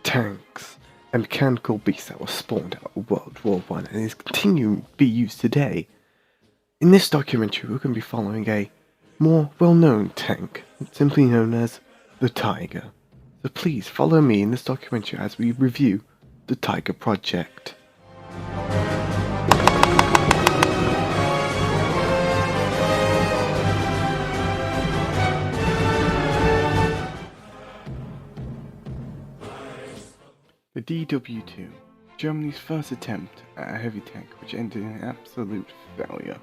tanks and mechanical beasts that were spawned out of World War I and is continuing to be used today. In this documentary, we're going to be following a more well-known tank, simply known as the Tiger. So please follow me in this documentary as we review the Tiger project. The DW2, Germany's first attempt at a heavy tank which ended in absolute failure.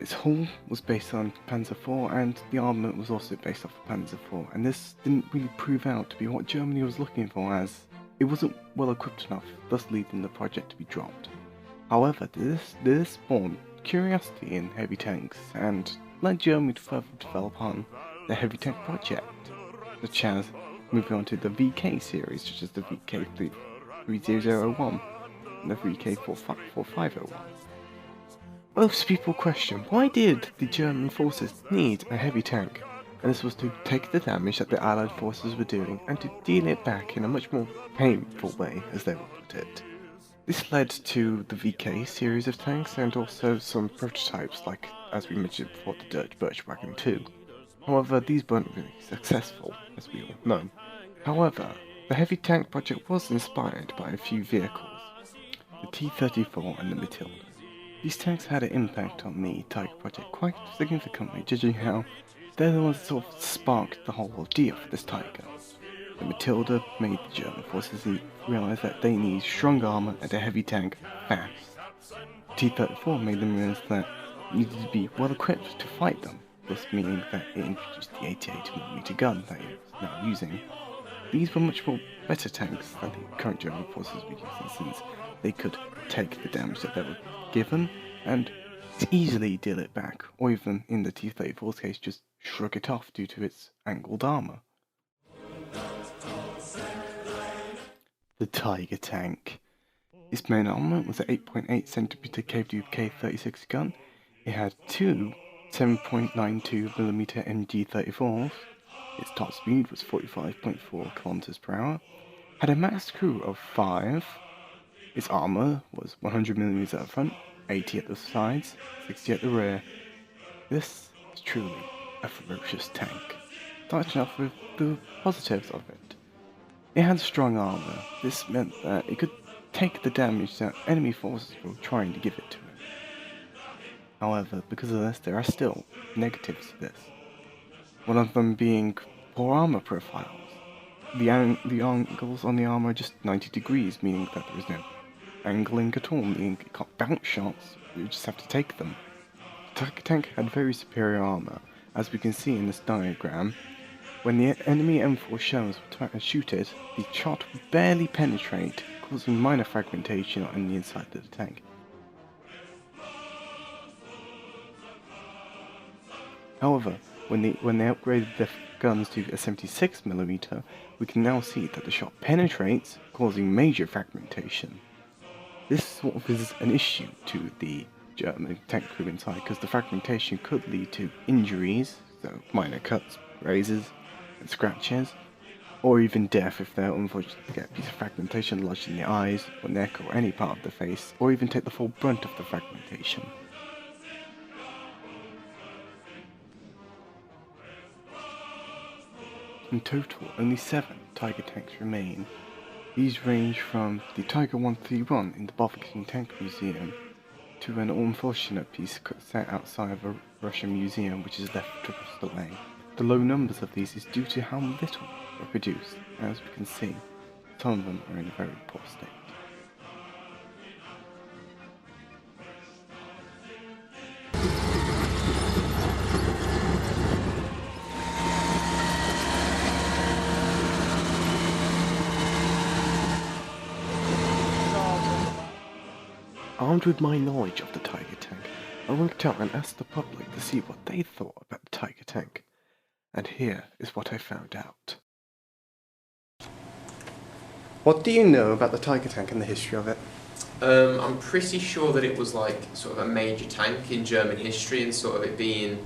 Its hull was based on Panzer IV and the armament was also based off of Panzer IV, and this didn't really prove out to be what Germany was looking for, as it wasn't well equipped enough, thus leading the project to be dropped. However, this spawned curiosity in heavy tanks and led Germany to further develop on the heavy tank project, such as moving on to the VK series, such as the VK3001 and the VK4501. Most people question, why did the German forces need a heavy tank? And this was to take the damage that the Allied forces were doing and to deal it back in a much more painful way, as they would put it. This led to the VK series of tanks and also some prototypes like, as we mentioned before, the Deutsche Birchwagen 2. However, these weren't really successful, as we all know. However, the heavy tank project was inspired by a few vehicles, the T-34 and the Matilda. These tanks had an impact on the Tiger project quite significantly, judging how they're the ones that sort of sparked the whole idea for this Tiger. The Matilda made the German forces realise that they need strong armour and a heavy tank fast. The T-34 made them realise that it needed to be well equipped to fight them, thus meaning that it introduced the 88mm gun that it is now using. These were much more better tanks than the current German forces were using, since they could take the damage that they were given and easily deal it back, or even in the T-34's case just shrug it off due to its angled armour. The Tiger tank. Its main armour was an 8.8cm KWK-36 gun. It had two 7.92mm MG-34s. Its top speed was 45.4 km/h. Had a max crew of 5. Its armour was 100mm at the front, 80 at the sides, 60 at the rear. This is truly a ferocious tank. Starting off with the positives of it. It had strong armour. This meant that it could take the damage that enemy forces were trying to give it to it. However, because of this, there are still negatives to this. One of them being poor armour profiles. The angles on the armour are just 90 degrees, meaning that there is no angling at all, meaning it can't bounce shots, you just have to take them. The Tiger tank had very superior armour, as we can see in this diagram. When the enemy M4 shells were trying to shoot it, the shot would barely penetrate, causing minor fragmentation on the inside of the tank. However, when they upgraded their guns to a 76mm, we can now see that the shot penetrates, causing major fragmentation. This sort of is an issue to the German tank crew inside, because the fragmentation could lead to injuries, so minor cuts, grazes, and scratches, or even death if they're unfortunate to get a piece of fragmentation lodged in the eyes, or neck, or any part of the face, or even take the full brunt of the fragmentation. In total, only 7 Tiger tanks remain. These range from the Tiger 131 in the Bovington Tank Museum to an unfortunate piece set outside of a Russian museum which is left across the way. The low numbers of these is due to how little were produced. As we can see, some of them are in a very poor state. Armed with my knowledge of the Tiger tank, I went out and asked the public to see what they thought about the Tiger tank. And here is what I found out. What do you know about the Tiger tank and the history of it? I'm pretty sure that it was like sort of a major tank in German history, and sort of it being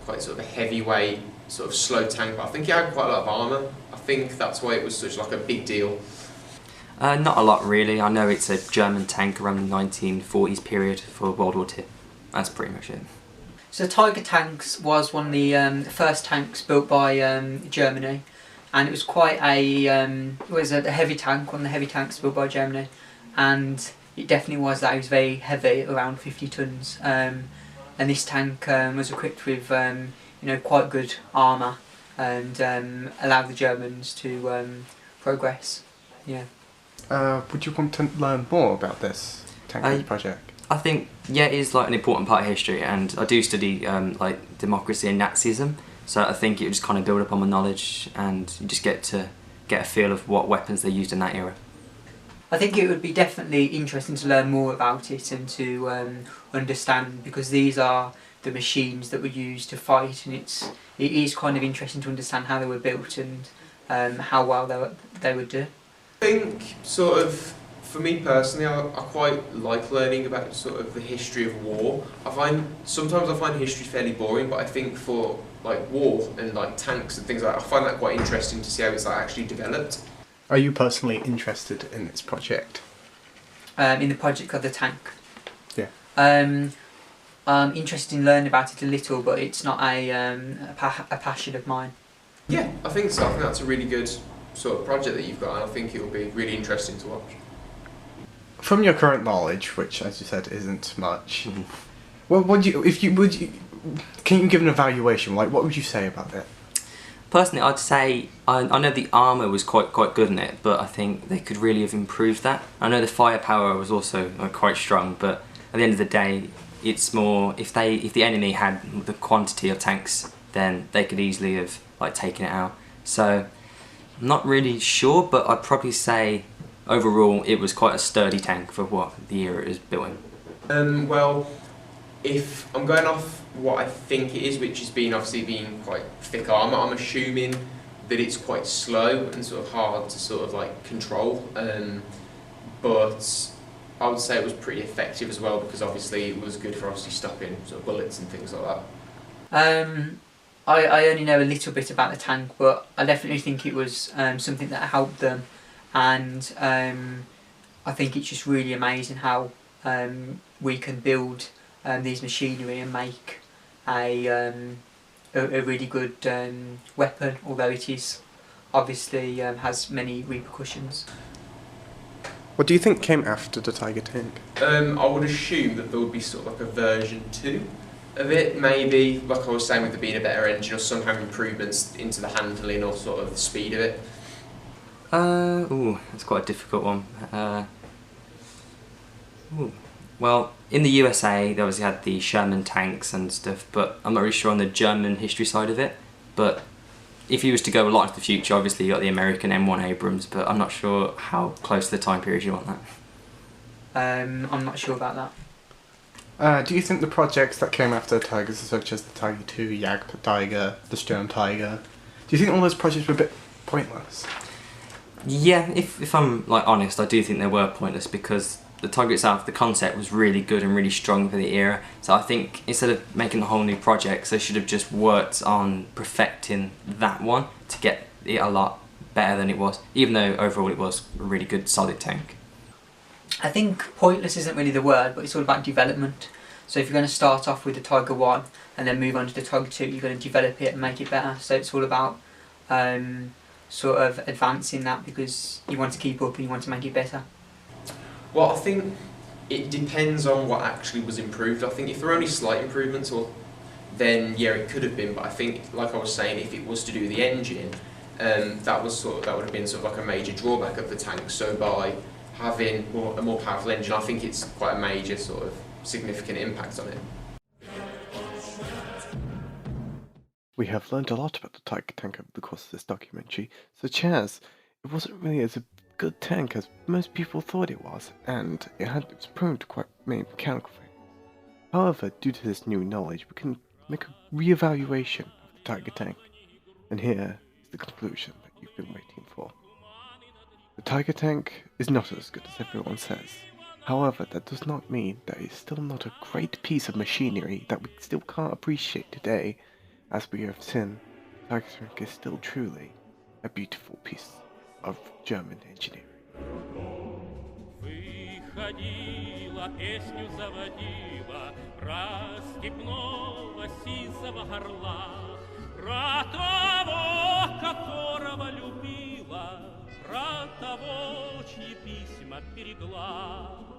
quite sort of a heavyweight sort of slow tank, but I think it had quite a lot of armour. I think that's why it was such like a big deal. Not a lot really. I know it's a German tank around the 1940s period for World War II. That's pretty much it. So Tiger tanks was one of the first tanks built by Germany, and it was quite a heavy tank, one of the heavy tanks built by Germany, and it definitely was that. It was very heavy, around 50 tons, and this tank was equipped with quite good armour and allowed the Germans to progress. Yeah. Would you want to learn more about this tank project? I think, yeah, it is like an important part of history, and I do study like democracy and Nazism, so I think it would just kind of build up on my knowledge, and you just get a feel of what weapons they used in that era. I think it would be definitely interesting to learn more about it and to understand, because these are the machines that were used to fight, and it is kind of interesting to understand how they were built and how well they would do. I think sort of, for me personally, I quite like learning about sort of the history of war. Sometimes I find history fairly boring, but I think for like war and like tanks and things like that, I find that quite interesting to see how it's like actually developed. Are you personally interested in this project? In the project of the tank? Yeah. I'm interested in learning about it a little, but it's not a passion of mine. Yeah, I think so. I think that's a really good sort of project that you've got, and I think it will be really interesting to watch. From your current knowledge, which, as you said, isn't much, well, can you give an evaluation? Like, what would you say about it? Personally, I'd say I know the armour was quite good in it, but I think they could really have improved that. I know the firepower was also quite strong, but at the end of the day, it's more if the enemy had the quantity of tanks, then they could easily have like taken it out. So I'm not really sure, but I'd probably say overall it was quite a sturdy tank for what the era it was built in. Well, if I'm going off what I think it is, which has been obviously being quite thick armour, I'm assuming that it's quite slow and sort of hard to sort of like control. But I would say it was pretty effective as well, because obviously it was good for obviously stopping sort of bullets and things like that. I only know a little bit about the tank, but I definitely think it was something that helped them, and I think it's just really amazing how we can build these machinery and make a really good weapon, although it is obviously has many repercussions. What do you think came after the Tiger tank? I would assume that there would be sort of like a version 2 of it, maybe, like I was saying, with there being a better engine or some kind of improvements into the handling or sort of the speed of it. That's quite a difficult one. Well, in the USA, they obviously had the Sherman tanks and stuff, but I'm not really sure on the German history side of it. But if you was to go a lot into the future, obviously you got the American M1 Abrams, but I'm not sure how close to the time period you want that. I'm not sure about that. Do you think the projects that came after the Tigers, such as the Tiger 2, Jagd Tiger, the Sturm Tiger, do you think all those projects were a bit pointless? Yeah, if I'm like honest, I do think they were pointless, because the Tiger itself, the concept was really good and really strong for the era. So I think instead of making a whole new project, they should have just worked on perfecting that one to get it a lot better than it was, even though overall it was a really good solid tank. I think pointless isn't really the word, but it's all about development. So if you're going to start off with the Tiger 1 and then move on to the Tiger 2, you're going to develop it and make it better. So it's all about sort of advancing that, because you want to keep up and you want to make it better. Well, I think it depends on what actually was improved. I think if there are only slight improvements, then yeah, it could have been. But I think, like I was saying, if it was to do with the engine, that would have been sort of like a major drawback of the tank. So by having a more powerful engine, I think it's quite a major sort of significant impact on it. We have learned a lot about the Tiger tank over the course of this documentary, such as it wasn't really as a good tank as most people thought it was, and it was prone to quite many mechanical failures. However, due to this new knowledge, we can make a re-evaluation of the Tiger tank, and here is the conclusion that you've been waiting for. The Tiger tank is not as good as everyone says. However, that does not mean that it's still not a great piece of machinery that we still can't appreciate today, as we have seen Tank is still truly a beautiful piece of German engineering. Выходила, песню заводила про степного сизого горла, про того, которого любила, про того, чьи письма берегла.